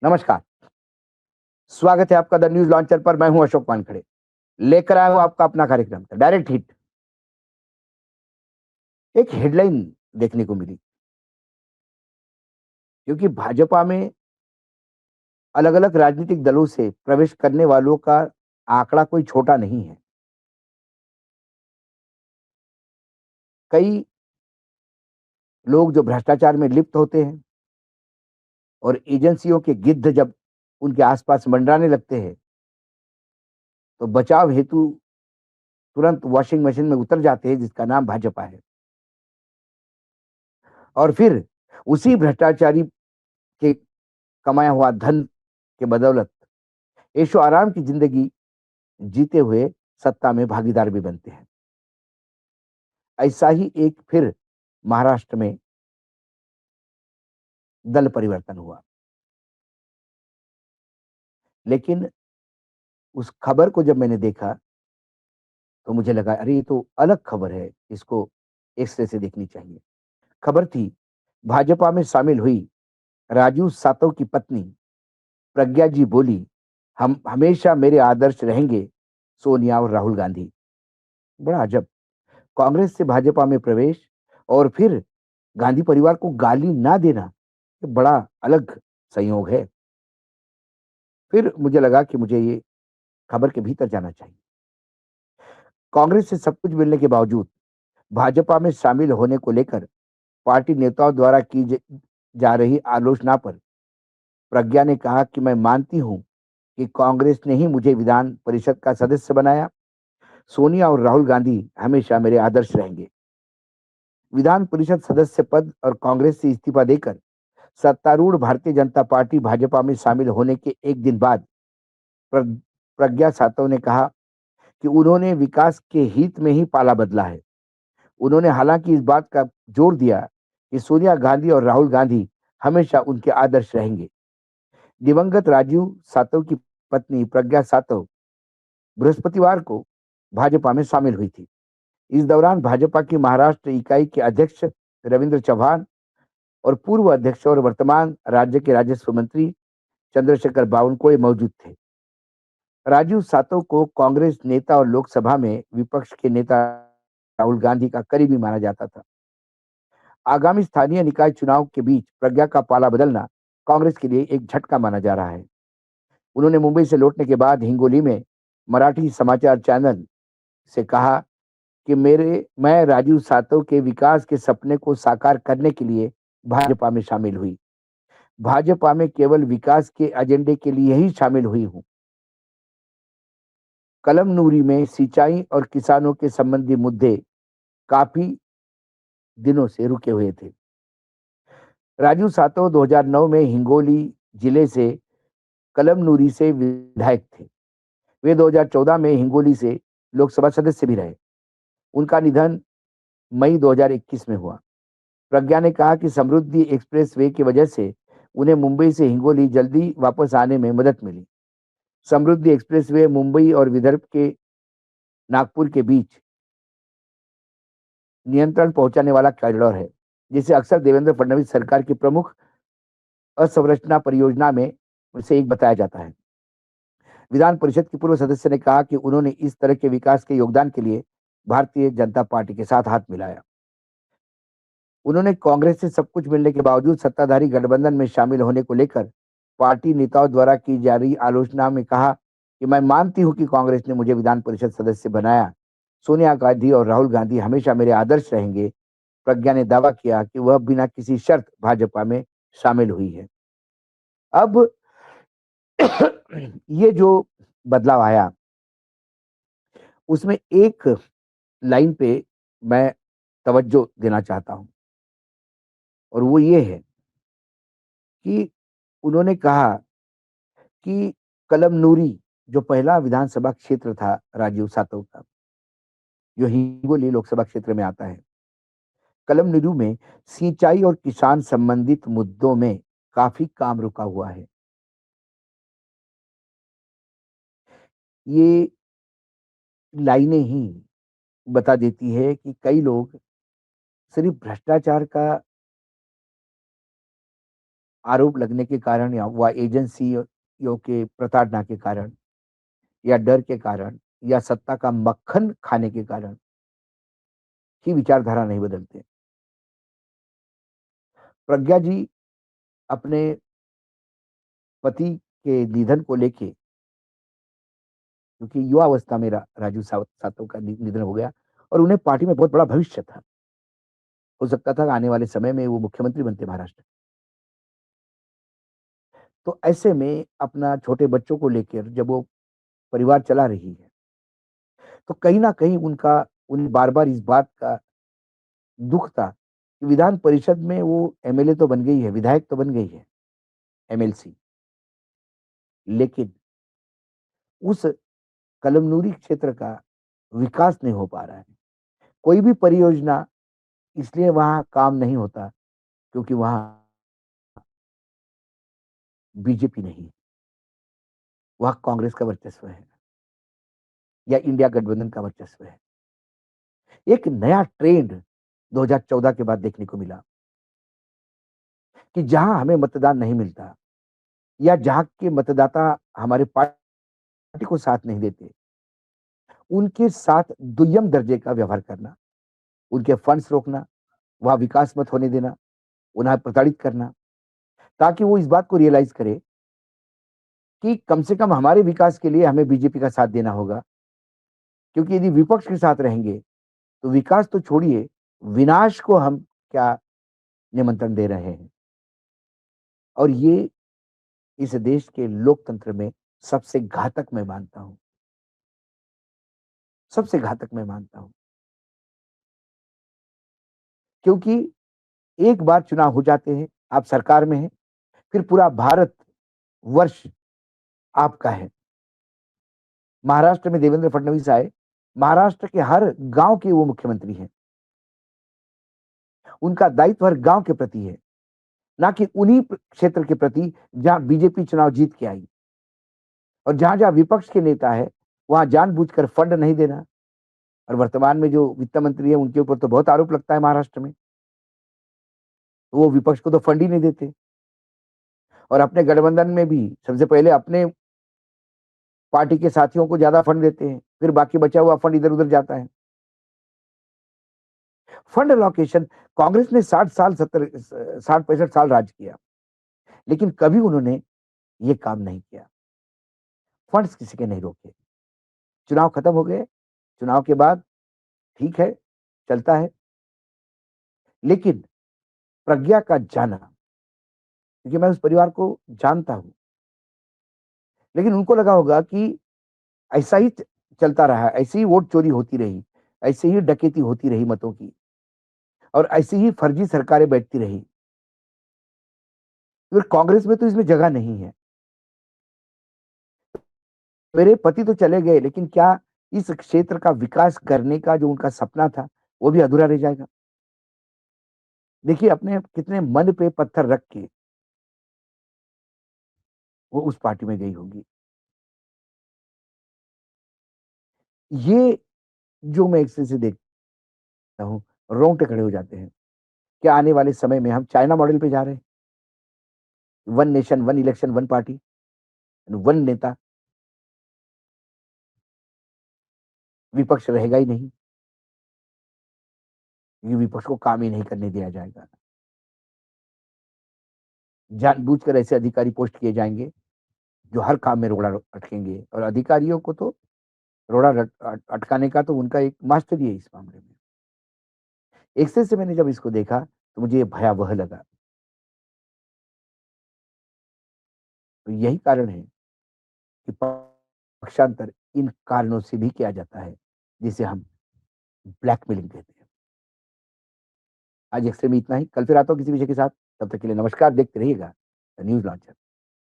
नमस्कार, स्वागत है आपका द न्यूज़ लॉन्चर पर। मैं हूं अशोक वानखेड़े। लेकर आया हूं आपका अपना कार्यक्रम डायरेक्ट हिट। एक हेडलाइन देखने को मिली क्योंकि भाजपा में अलग-अलग राजनीतिक दलों से प्रवेश करने वालों का आंकड़ा कोई छोटा नहीं है। कई लोग जो भ्रष्टाचार में लिप्त होते हैं और एजेंसियों के गिद्ध जब उनके आसपास मंडराने लगते हैं, तो बचाव हेतु तुरंत वॉशिंग मशीन में उतर जाते हैं जिसका नाम भाजपा है। और फिर उसी भ्रष्टाचारी के कमाया हुआ धन के बदौलत ऐशो आराम की जिंदगी जीते हुए सत्ता में भागीदार भी बनते हैं। ऐसा ही एक फिर महाराष्ट्र में दल परिवर्तन हुआ। लेकिन उस खबर को जब मैंने देखा तो मुझे लगा अरे ये तो अलग खबर है, इसको एक्स-रे से देखनी चाहिए। खबर थी भाजपा में शामिल हुई राजू सातव की पत्नी प्रज्ञा जी बोली, हम हमेशा मेरे आदर्श रहेंगे सोनिया और राहुल गांधी। बड़ा अजब, कांग्रेस से भाजपा में प्रवेश और फिर गांधी परिवार को गाली ना देना, ये बड़ा अलग संयोग है। फिर मुझे लगा कि मुझे ये खबर के भीतर जाना चाहिए। कांग्रेस से सब कुछ मिलने के बावजूद भाजपा में शामिल होने को लेकर पार्टी नेताओं द्वारा जा रही आलोचना पर प्रज्ञा ने कहा कि मैं मानती हूं कि कांग्रेस ने ही मुझे विधान परिषद का सदस्य बनाया। सोनिया और राहुल गांधी हमेशा मेरे आदर्श रहेंगे। विधान परिषद सदस्य पद और कांग्रेस से इस्तीफा देकर सत्तारूढ़ भारतीय जनता पार्टी भाजपा में शामिल होने के एक दिन बाद प्रज्ञा सातव ने कहा कि उन्होंने विकास के हित में ही पाला बदला है। उन्होंने हालांकि इस बात का जोर दिया कि सोनिया गांधी और राहुल गांधी हमेशा उनके आदर्श रहेंगे। दिवंगत राजीव सातव की पत्नी प्रज्ञा सातव बृहस्पतिवार को भाजपा में शामिल हुई थी। इस दौरान भाजपा की महाराष्ट्र इकाई के अध्यक्ष रविंद्र चौहान और पूर्व अध्यक्ष और वर्तमान राज्य के राजस्व मंत्री चंद्रशेखर बावनकुळे मौजूद थे। राजीव सातव को कांग्रेस नेता और लोकसभा में विपक्ष के नेता राहुल गांधी का करीबी माना जाता था। आगामी स्थानीय निकाय चुनाव के बीच प्रज्ञा का पाला बदलना कांग्रेस के लिए एक झटका माना जा रहा है। उन्होंने मुंबई से लौटने के बाद हिंगोली में मराठी समाचार चैनल से कहा कि मेरे मैं राजीव सातव के विकास के सपने को साकार करने के लिए भाजपा में शामिल हुई। भाजपा में केवल विकास के एजेंडे के लिए ही शामिल हुई हूं। कलमनूरी में सिंचाई और किसानों के संबंधी मुद्दे काफी दिनों से रुके हुए थे। राजीव सातव 2009 में हिंगोली जिले से कलमनूरी से विधायक थे। वे 2014 में हिंगोली से लोकसभा सदस्य भी रहे। उनका निधन मई 2021 में हुआ। प्रज्ञा ने कहा कि समृद्धि एक्सप्रेस वे की वजह से उन्हें मुंबई से हिंगोली जल्दी वापस आने में मदद मिली। समृद्धि एक्सप्रेस वे मुंबई और विदर्भ के नागपुर के बीच नियंत्रण पहुंचाने वाला कॉरिडोर है, जिसे अक्सर देवेंद्र फडणवीस सरकार की प्रमुख अवसंरचना परियोजना में से एक बताया जाता है। विधान परिषद की पूर्व सदस्य ने कहा कि उन्होंने इस तरह के विकास के योगदान के लिए भारतीय जनता पार्टी के साथ हाथ मिलाया। उन्होंने कांग्रेस से सब कुछ मिलने के बावजूद सत्ताधारी गठबंधन में शामिल होने को लेकर पार्टी नेताओं द्वारा की जा रही आलोचना में कहा कि मैं मानती हूं कि कांग्रेस ने मुझे विधान परिषद सदस्य बनाया। सोनिया गांधी और राहुल गांधी हमेशा मेरे आदर्श रहेंगे। प्रज्ञा ने दावा किया कि वह बिना किसी शर्त भाजपा में शामिल हुई है। अब ये जो बदलाव आया उसमें एक लाइन पे मैं तवज्जो देना चाहता हूं और वो ये है कि उन्होंने कहा कि कलमनूरी जो पहला विधानसभा क्षेत्र था राजीव सातव का, जो हिंगोली लोकसभा क्षेत्र में आता है, कलमनुरू में सिंचाई और किसान संबंधित मुद्दों में काफी काम रुका हुआ है। ये लाइनें ही बता देती है कि कई लोग सिर्फ भ्रष्टाचार का आरोप लगने के कारण या वह एजेंसियों के प्रताड़ना के कारण या डर के कारण या सत्ता का मक्खन खाने के कारण ही विचारधारा नहीं बदलते। प्रज्ञा जी अपने पति के निधन को लेके, क्योंकि युवावस्था में राजू सातव का निधन हो गया और उन्हें पार्टी में बहुत बड़ा भविष्य था। हो सकता था आने वाले समय में वो मुख्यमंत्री बनते महाराष्ट्र। तो ऐसे में अपना छोटे बच्चों को लेकर जब वो परिवार चला रही है, तो कहीं न कहीं उन्हें बार-बार इस बात का दुःख था कि विधान परिषद में वो एमएलए तो बन गई है, विधायक तो बन गई है, एमएलसी, लेकिन उस कलमनुरी क्षेत्र का विकास नहीं हो पा रहा है। कोई भी परियोजना इसलिए वहाँ काम नहीं होता क्योंकि वहाँ बीजेपी नहीं है, वहाँ कांग्रेस का वर्चस्व है या इंडिया गठबंधन का वर्चस्व है। एक नया ट्रेंड 2014 के बाद देखने को मिला कि जहाँ हमें मतदान नहीं मिलता या जहाँ के मतदाता हमारे पार्टी को साथ नहीं देते, उनके साथ दुय्यम दर्जे का व्यवहार करना, उनके फंड्स रोकना, वहाँ विकास मत होने देना, उन्हें प्रताड़ित करना, ताकि वो इस बात को रियलाइज़ करे कि कम से कम हमारे विकास के लिए हमें बीजेपी का साथ देना होगा। क्योंकि यदि विपक्ष के साथ रहेंगे, तो विकास तो छोड़िए, विनाश को हम क्या निमंत्रण दे रहे हैं। और ये इस देश के लोकतंत्र में सबसे घातक मैं मानता हूँ, सबसे घातक मैं मानता हूँ। क्योंकि एक बार चुनाव हो जाते हैं, आप सरकार में हैं, फिर पूरा भारत वर्ष आपका है। महाराष्ट्र में देवेंद्र फडणवीस आए, महाराष्ट्र के हर गाँव के वो मुख्यमंत्री हैं। उनका दायित्व हर गाँव के प्रति है, ना कि उन्हीं क्षेत्र के प्रति जहाँ बीजेपी चुनाव जीत के आई। और जहाँ-जहाँ विपक्ष के नेता है, वहाँ जानबूझकर फंड नहीं देना। और वर्तमान में जो वित्त मंत्री है, उनके ऊपर तो बहुत आरोप लगता है महाराष्ट्र में। वो विपक्ष को तो फंड ही नहीं देते और अपने गठबंधन में भी सबसे पहले अपने पार्टी के साथियों को ज़्यादा फंड देते हैं, फिर बाकी बचा हुआ फंड इधर-उधर जाता है। फंड एलोकेशन कांग्रेस ने 60 साल 70 60-65 साल राज किया, लेकिन कभी उन्होंने ये काम नहीं किया। फंड्स किसी के नहीं रोके। चुनाव खत्म हो गए, चुनाव के बाद ठीक है, चलता है। लेकिन प्रज्ञा का जाना, क्योंकि मैं उस परिवार को जानता हूँ, लेकिन उनको लगा होगा कि ऐसा ही चलता रहा, ऐसे ही वोट चोरी होती रही, ऐसे ही डकैती होती रही मतों की और ऐसी ही फर्जी सरकारें बैठती रही। फिर कांग्रेस में तो इसमें जगह नहीं है। मेरे पति तो चले गए, लेकिन क्या इस क्षेत्र का विकास करने का जो उनका सपना था, वो भी अधूरा रह जाएगा? देखिए, अपने कितने मन पे पत्थर रख के वो उस पार्टी में गई होंगी। ये जो मैं एक से देखता हूँ, रोंगटे खड़े हो जाते हैं। क्या आने वाले समय में हम चाइना मॉडल पे जा रहे हैं? One nation, one election, one party, one नेता, विपक्ष रहेगा ही नहीं। ये विपक्ष को काम ही नहीं करने दिया जाएगा। जानबूझकर ऐसे अधिकारी पोस्ट किए जाएँगे, जो हर काम में रोड़ा अटकेंगे और अधिकारियों को तो रोड़ा अटकाने का तो उनका एक मास्टरी है इस मामले में। एक्सेल से मैंने जब इसको देखा, तो मुझे ये भयावह लगा। तो यही कारण है कि पक्षांतर इन कारणों से भी किया जाता है, जिसे हम ब्लैकमेलिंग कहते हैं। आज एक्सेल में इतना ही, कल फिर आता हूँ किसी विषय के साथ, तब तक के लिए नमस्कार, देखते रहिएगा द न्यूज़ लॉन्चर।